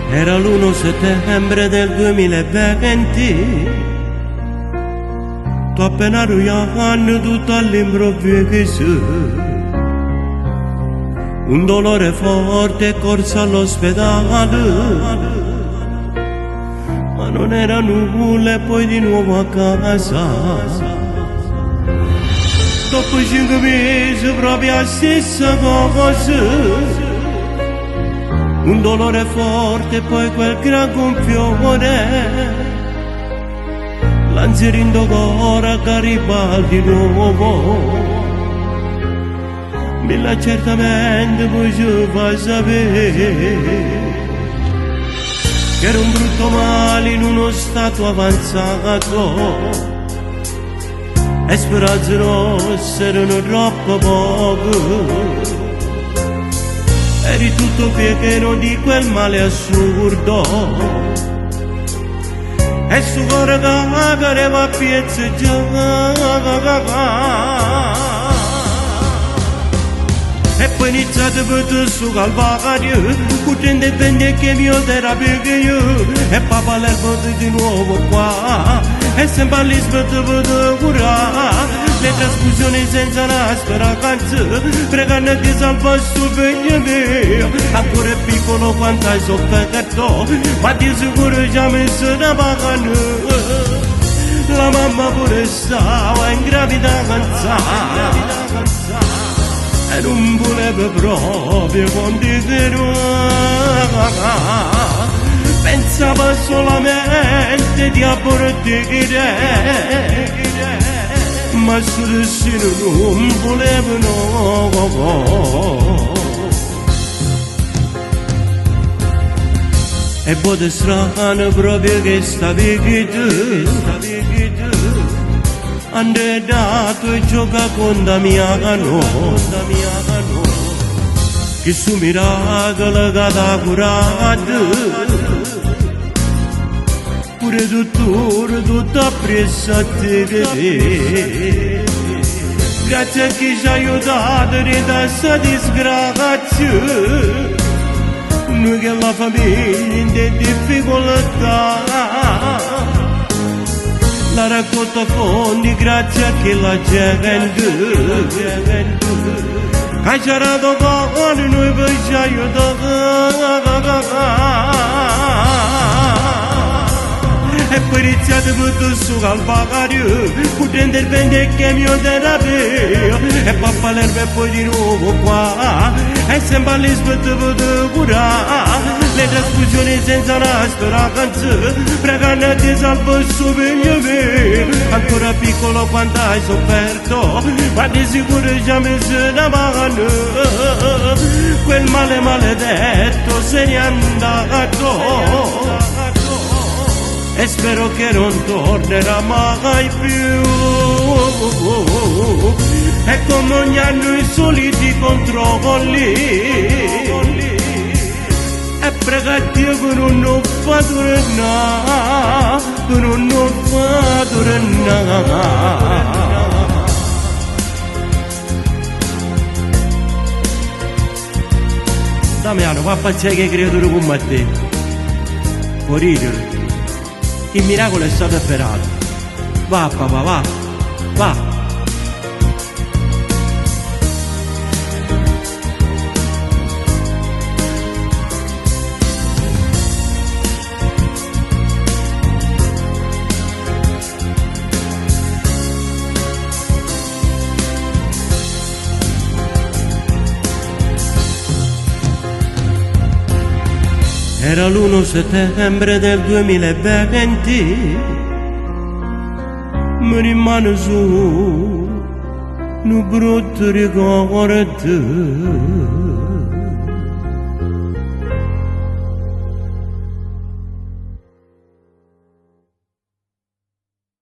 Era l'1 settembre del 2020, tu appena ruiano tutto all'improvviso. Un dolore forte corso all'ospedale, ma non era nulla e poi di nuovo a casa. Dopo 5 mesi proprio la stessa cosa. Un dolore forte e poi quel gran gonfiore, l'ansia rindogora Garibaldi nuovo. Milla certamente poi ci fa sapere che era un brutto male in uno stato avanzato e speranze nostre erano troppo poche. Eri tutto pieno di quel male assurdo e su cuore che va a piazzeggiare. E poi iniziate per su calvario, cucendo bene che mio terapia che io, e papà l'erba di nuovo qua, e sempre all'ispetto per curare. Le trasfusioni senza una speranza, pregando che salva il suo figlio mio. Ancora è piccolo quanto hai sofferto, ma di sicuro già messo da pagano. La mamma pure stava in gravidanza e non voleva proprio continuare. Pensava solamente di abortire, ma su destino non voleva no. E poi strano proprio che stavi qui tu, ande dato e gioca con Damiano, che su miracolo che t'ha curato. Pure dottore, tutto appresso a te. Grazie a chi ci ha aiutato da questa disgrazia. Noi che la famiglia in difficoltà, la raccolta fondi grazie a chi la gente. Che ci ha dato con noi per ci aiutare. E poi iniziate tutto su calvario, potendo bene che mio terapia. E papà l'erba e poi di nuovo qua, e sempre all'ispetto per curare. Le trasfusioni senza una speranza, pregando di salvo il suo figlio mio. Ancora piccolo quanto hai sofferto, ma di sicuro già messo da mano. Quel male maledetto se n'è andato e spero che non tornerà mai più. E come ogni anno i soliti controlli, e prega Dio che non fa tornare, che non fa tornare. Damiano, va a passare che creatura come te, può ridere. Il miracolo è stato operato. Va papà, va, va. Era l'1 settembre del 2020, mi rimane su un brutto ricordo.